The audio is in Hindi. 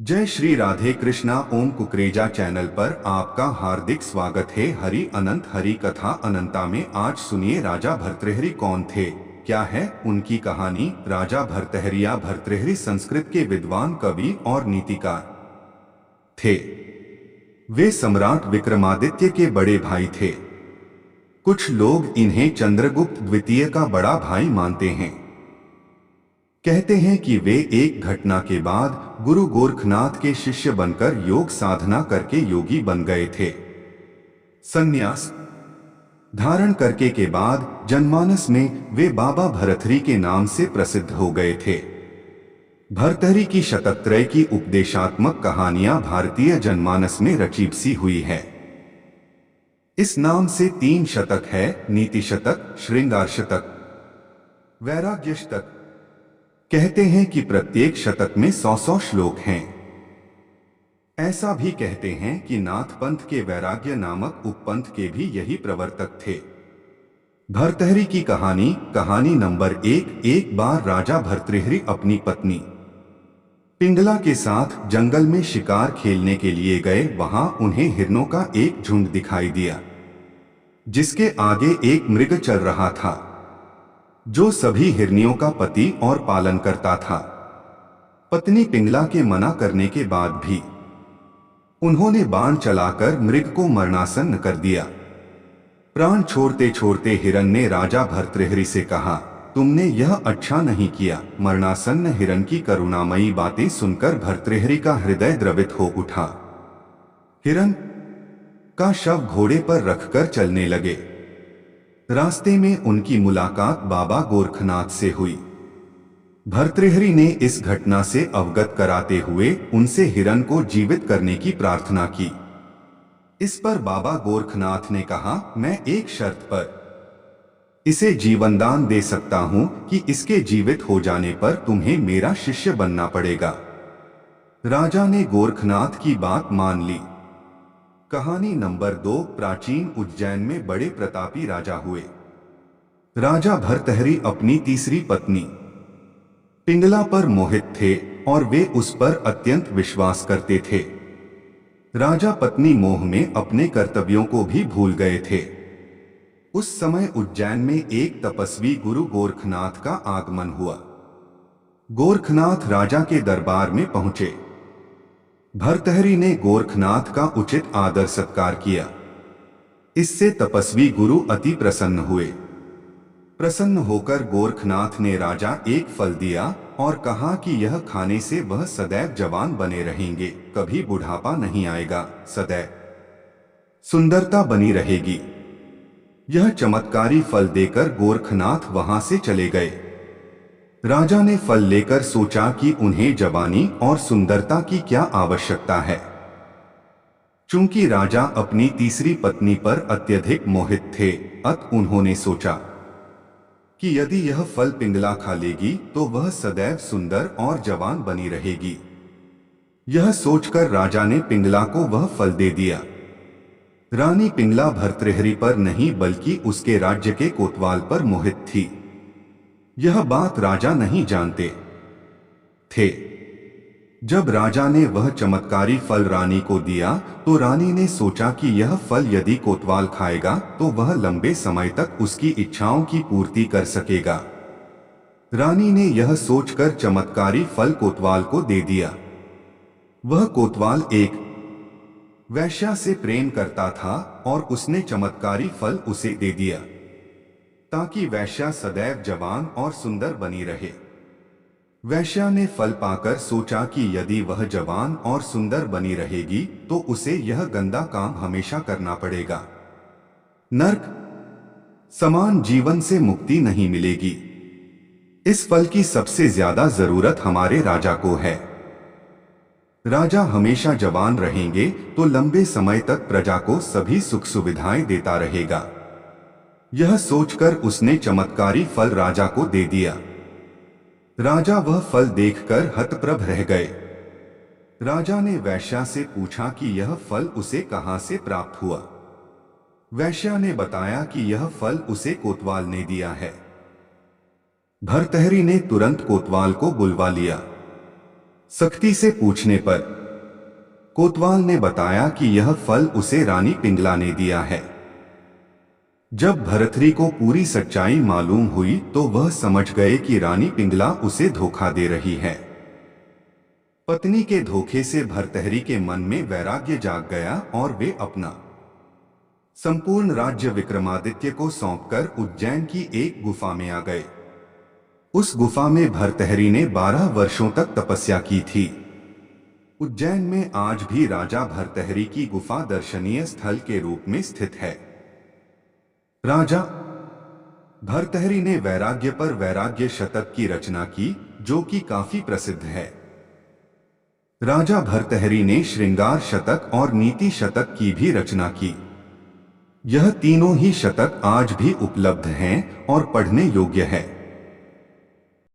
जय श्री राधे कृष्णा। ओम कुकरेजा चैनल पर आपका हार्दिक स्वागत है। हरि अनंत हरि कथा अनंता में आज सुनिए राजा भर्तृहरि कौन थे, क्या है उनकी कहानी। राजा भर्तृहरि या भर्तृहरि संस्कृत के विद्वान कवि और नीतिकार थे। वे सम्राट विक्रमादित्य के बड़े भाई थे। कुछ लोग इन्हें चंद्रगुप्त द्वितीय का बड़ा भाई मानते हैं। कहते हैं कि वे एक घटना के बाद गुरु गोरखनाथ के शिष्य बनकर योग साधना करके योगी बन गए थे। संन्यास धारण करके के बाद जनमानस में वे बाबा भर्तृहरि के नाम से प्रसिद्ध हो गए थे। भर्तृहरि की शतकत्रय की उपदेशात्मक कहानियां भारतीय जनमानस में रची बसी हुई है। इस नाम से 3 शतक है: नीति शतक, श्रृंगार शतक, वैराग्य शतक। कहते हैं कि प्रत्येक शतक में 100 श्लोक हैं। ऐसा भी कहते हैं कि नाथ पंथ के वैराग्य नामक उपपंथ के भी यही प्रवर्तक थे। भर्तृहरि की कहानी नंबर 1। एक बार राजा भर्तृहरि अपनी पत्नी पिंगला के साथ जंगल में शिकार खेलने के लिए गए। वहां उन्हें हिरणों का एक झुंड दिखाई दिया, जिसके आगे एक मृग चल रहा था, जो सभी हिरनियों का पति और पालन करता था। पत्नी पिंगला के मना करने के बाद भी उन्होंने बाण चलाकर मृग को मरणासन्न कर दिया। प्राण छोड़ते छोड़ते हिरण ने राजा भर्तृहरि से कहा, तुमने यह अच्छा नहीं किया। मरणासन्न हिरण की करुणामयी बातें सुनकर भर्तृहरि का हृदय द्रवित हो उठा। हिरण का शव घोड़े पर रखकर चलने लगे। रास्ते में उनकी मुलाकात बाबा गोरखनाथ से हुई। भर्तृहरि ने इस घटना से अवगत कराते हुए उनसे हिरण को जीवित करने की प्रार्थना की। इस पर बाबा गोरखनाथ ने कहा, मैं एक शर्त पर इसे जीवनदान दे सकता हूं कि इसके जीवित हो जाने पर तुम्हें मेरा शिष्य बनना पड़ेगा। राजा ने गोरखनाथ की बात मान ली। कहानी नंबर 2। प्राचीन उज्जैन में बड़े प्रतापी राजा हुए। राजा भर्तृहरि अपनी तीसरी पत्नी पिंगला पर मोहित थे और वे उस पर अत्यंत विश्वास करते थे। राजा पत्नी मोह में अपने कर्तव्यों को भी भूल गए थे। उस समय उज्जैन में एक तपस्वी गुरु गोरखनाथ का आगमन हुआ। गोरखनाथ राजा के दरबार में पहुंचे। भर्तृहरि ने गोरखनाथ का उचित आदर सत्कार किया। इससे तपस्वी गुरु अति प्रसन्न हुए। प्रसन्न होकर गोरखनाथ ने राजा एक फल दिया और कहा कि यह खाने से वह सदैव जवान बने रहेंगे, कभी बुढ़ापा नहीं आएगा, सदैव सुंदरता बनी रहेगी। यह चमत्कारी फल देकर गोरखनाथ वहां से चले गए। राजा ने फल लेकर सोचा कि उन्हें जवानी और सुंदरता की क्या आवश्यकता है। चूंकि राजा अपनी तीसरी पत्नी पर अत्यधिक मोहित थे, अतः उन्होंने सोचा कि यदि यह फल पिंगला खा लेगी तो वह सदैव सुंदर और जवान बनी रहेगी। यह सोचकर राजा ने पिंगला को वह फल दे दिया। रानी पिंगला भर्तृहरि पर नहीं बल्कि उसके राज्य के कोतवाल पर मोहित थी। यह बात राजा नहीं जानते थे। जब राजा ने वह चमत्कारी फल रानी को दिया तो रानी ने सोचा कि यह फल यदि कोतवाल खाएगा तो वह लंबे समय तक उसकी इच्छाओं की पूर्ति कर सकेगा। रानी ने यह सोचकर चमत्कारी फल कोतवाल को दे दिया। वह कोतवाल एक वैश्या से प्रेम करता था और उसने चमत्कारी फल उसे दे दिया ताकि वैश्या सदैव जवान और सुंदर बनी रहे। वैश्या ने फल पाकर सोचा कि यदि वह जवान और सुंदर बनी रहेगी तो उसे यह गंदा काम हमेशा करना पड़ेगा। नरक समान जीवन से मुक्ति नहीं मिलेगी। इस फल की सबसे ज्यादा जरूरत हमारे राजा को है। राजा हमेशा जवान रहेंगे तो लंबे समय तक प्रजा को सभी सुख सुविधाएं देता रहेगा। यह सोचकर उसने चमत्कारी फल राजा को दे दिया। राजा वह फल देखकर हतप्रभ रह गए। राजा ने वैश्या से पूछा कि यह फल उसे कहां से प्राप्त हुआ। वैश्या ने बताया कि यह फल उसे कोतवाल ने दिया है। भर्तृहरि ने तुरंत कोतवाल को बुलवा लिया। सख्ती से पूछने पर कोतवाल ने बताया कि यह फल उसे रानी पिंगला ने दिया है। जब भर्तृहरि को पूरी सच्चाई मालूम हुई तो वह समझ गए कि रानी पिंगला उसे धोखा दे रही है। पत्नी के धोखे से भर्तृहरि के मन में वैराग्य जाग गया और वे अपना संपूर्ण राज्य विक्रमादित्य को सौंपकर उज्जैन की एक गुफा में आ गए। उस गुफा में भर्तृहरि ने 12 वर्षों तक तपस्या की थी। उज्जैन में आज भी राजा भर्तृहरि की गुफा दर्शनीय स्थल के रूप में स्थित है। राजा भर्तृहरि ने वैराग्य पर वैराग्य शतक की रचना की, जो कि काफी प्रसिद्ध है। राजा भर्तृहरि ने श्रृंगार शतक और नीति शतक की भी रचना की। यह तीनों ही शतक आज भी उपलब्ध हैं और पढ़ने योग्य है।